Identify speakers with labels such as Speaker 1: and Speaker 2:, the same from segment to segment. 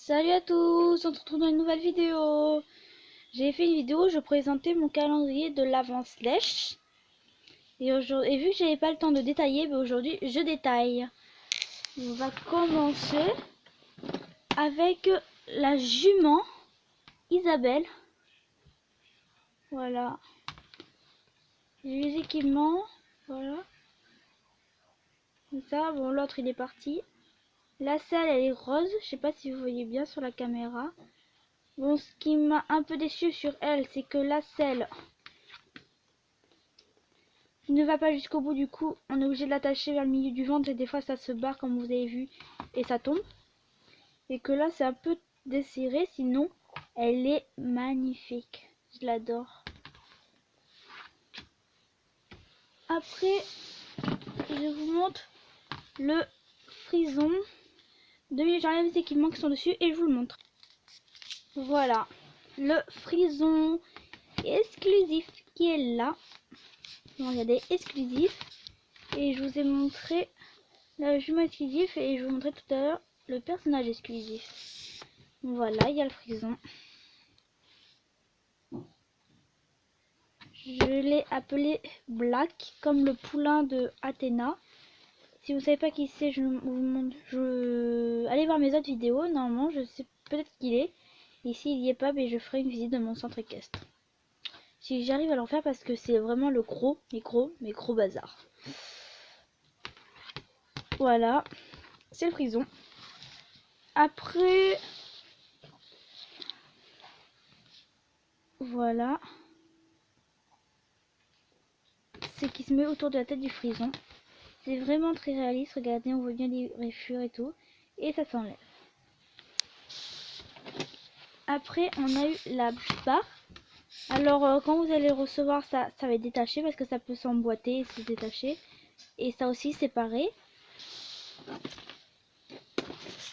Speaker 1: Salut à tous, on se retrouve dans une nouvelle vidéo. J'ai fait une vidéo où je présentais mon calendrier de l'Avent Slash. Et vu que j'avais pas le temps de détailler, aujourd'hui je détaille. On va commencer avec la jument Isabelle. Voilà. J'ai les équipements. Voilà. Comme ça, bon l'autre il est parti. La selle elle est rose, je sais pas si vous voyez bien sur la caméra. Bon, ce qui m'a un peu déçu sur elle, c'est que la selle ne va pas jusqu'au bout, du coup on est obligé de l'attacher vers le milieu du ventre et des fois ça se barre comme vous avez vu et ça tombe. Et que là c'est un peu desserré, sinon elle est magnifique. Je l'adore. Après, je vous montre le frison. 2 minutes, j'enlève les équipements qui sont dessus et je vous le montre. Voilà, le frison exclusif qui est là. Bon, regardez, exclusif. Et je vous ai montré la jument exclusif et je vous montrais tout à l'heure le personnage exclusif. Voilà, il y a le frison. Je l'ai appelé Black, comme le poulain de Athéna. Si vous savez pas qui c'est, je vous montre. Allez voir mes autres vidéos. Normalement, je sais peut-être qui il est. Et s'il n'y est pas, je ferai une visite de mon centre équestre. Si j'arrive à l'en faire, parce que c'est vraiment le gros bazar. Voilà, c'est le frison. Après, voilà, c'est qui se met autour de la tête du frison. C'est vraiment très réaliste. Regardez, on voit bien les raifures et tout. Et ça s'enlève. Après, on a eu la barre. Alors, quand vous allez recevoir ça, ça va être détaché parce que ça peut s'emboîter et se détacher. Et ça aussi, c'est pareil.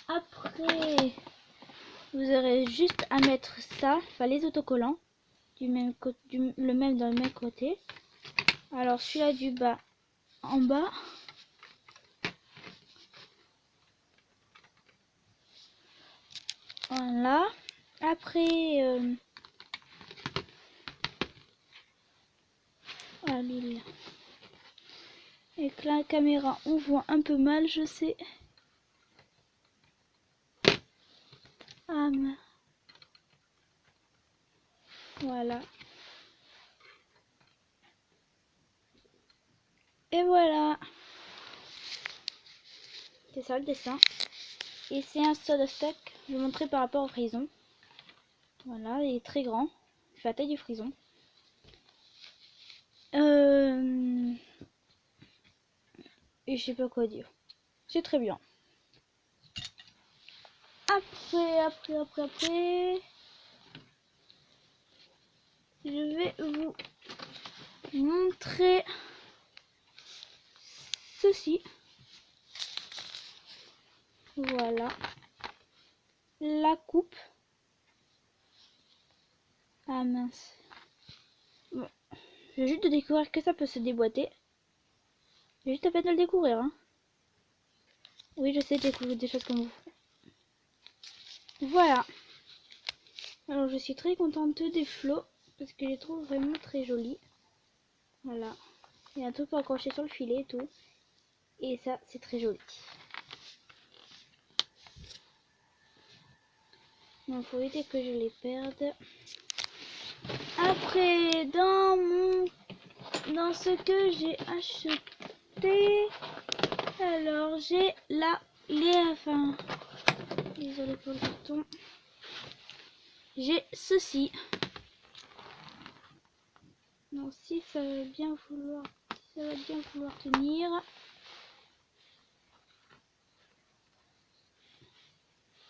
Speaker 1: Après, vous aurez juste à mettre ça, enfin les autocollants, le même dans le même côté. Alors, celui-là du bas en bas. Voilà. Après, l'huile. Avec la caméra, on voit un peu mal, je sais. Voilà. Et voilà. C'est ça le dessin. Et c'est un soda stock. Je vais vous montrer par rapport au frison. Voilà, il est très grand. Il fait la taille du frison. Et je sais pas quoi dire. C'est très bien. Après. Je vais vous montrer ceci. Voilà. La coupe. Ah mince. Bon. Je viens juste de découvrir que ça peut se déboîter. J'ai juste à peine de le découvrir. Hein. Oui, je sais découvrir des choses comme vous. Voilà. Alors, je suis très contente des flots parce que je les trouve vraiment très jolis. Voilà. Il y a un truc pour accrocher sur le filet et tout. Et ça, c'est très joli. Donc, faut éviter que je les perde. Après, dans ce que j'ai acheté, alors j'ai désolé pour le carton. J'ai ceci. Non, si ça va bien vouloir tenir.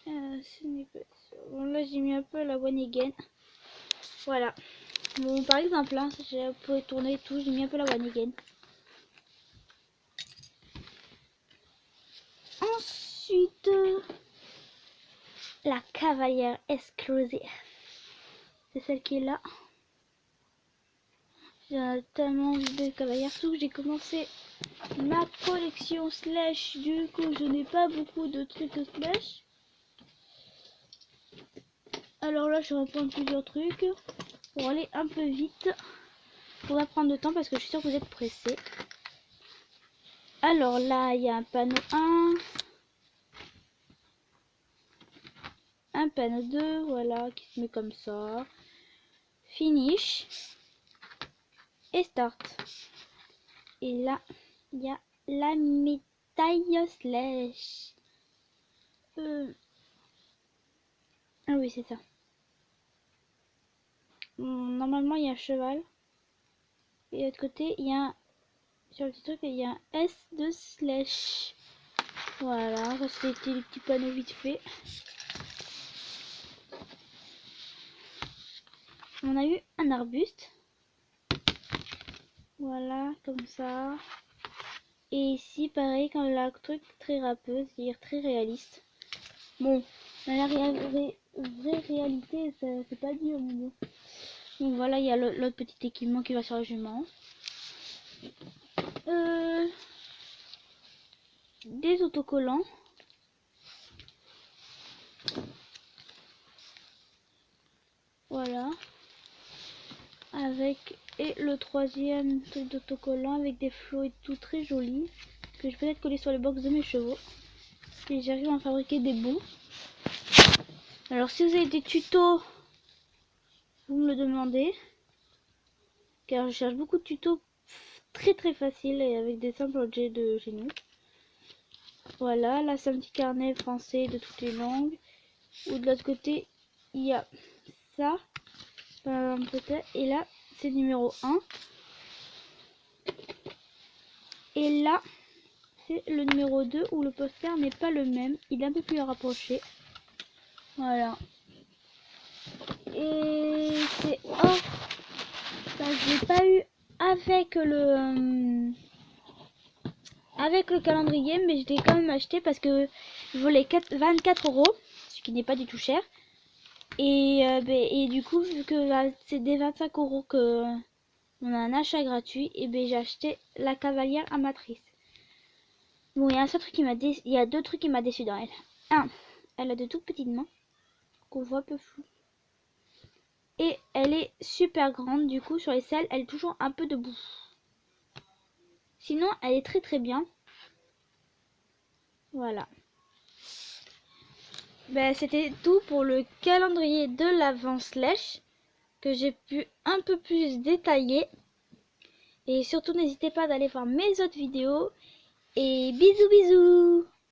Speaker 1: Ce n'est pas sûr. Bon, là j'ai mis un peu la one again. Voilà. Bon, par exemple, hein, j'ai pu tourner tout, j'ai mis un peu la one again. Ensuite, la cavalière exclusive. C'est celle qui est là. J'ai tellement envie de cavalière, surtout que j'ai commencé ma collection slash, du coup je n'ai pas beaucoup de trucs slash. Alors là, je vais reprendre plusieurs trucs pour aller un peu vite. On va prendre de temps parce que je suis sûre que vous êtes pressés. Alors là, il y a un panneau 1. Un panneau 2, voilà, qui se met comme ça. Finish. Et start. Et là, il y a la médaille slash. Ah oui, c'est ça. Normalement, il y a un cheval. Et de l'autre côté, il y a un... Sur le petit truc, il y a un S de slash. Voilà, ça c'était le petit panneau vite fait. On a eu un arbuste. Voilà, comme ça. Et ici, pareil, quand la truc très râpeuse, c'est-à-dire très réaliste. Bon, dans la vraie réalité, c'est pas dit au milieu. Donc voilà, il y a l'autre petit équipement qui va sur la jument. Des autocollants. Voilà. Avec, et le troisième truc d'autocollant avec des flots et tout très joli. Que je vais peut-être coller sur les box de mes chevaux. Et j'arrive à en fabriquer des bouts. Alors si vous avez des tutos, vous me le demandez. Car je cherche beaucoup de tutos très faciles et avec des simples objets de génie. Voilà, là c'est un petit carnet français de toutes les langues. Ou de l'autre côté, il y a ça. Peut-être. Et là, c'est numéro 1. Et là, c'est le numéro 2 où le poster n'est pas le même. Il est un peu plus rapproché. Voilà. Et c'est... Oh, je l'ai pas eu avec le calendrier, mais je l'ai quand même acheté parce que je voulais 24 €, ce qui n'est pas du tout cher. Et du coup, vu que c'est des 25 € que on a un achat gratuit, et j'ai acheté la cavalière amatrice. Bon, il y a un seul truc qui m'a déçu, il y a deux trucs qui m'a déçu dans elle. Un, elle a de toutes petites mains qu'on voit un peu flou. Et elle est super grande, du coup sur les selles, elle est toujours un peu debout. Sinon, elle est très bien. Voilà. C'était tout pour le calendrier de l'Avent Slash que j'ai pu un peu plus détailler. Et surtout, n'hésitez pas d'aller voir mes autres vidéos. Et bisous bisous!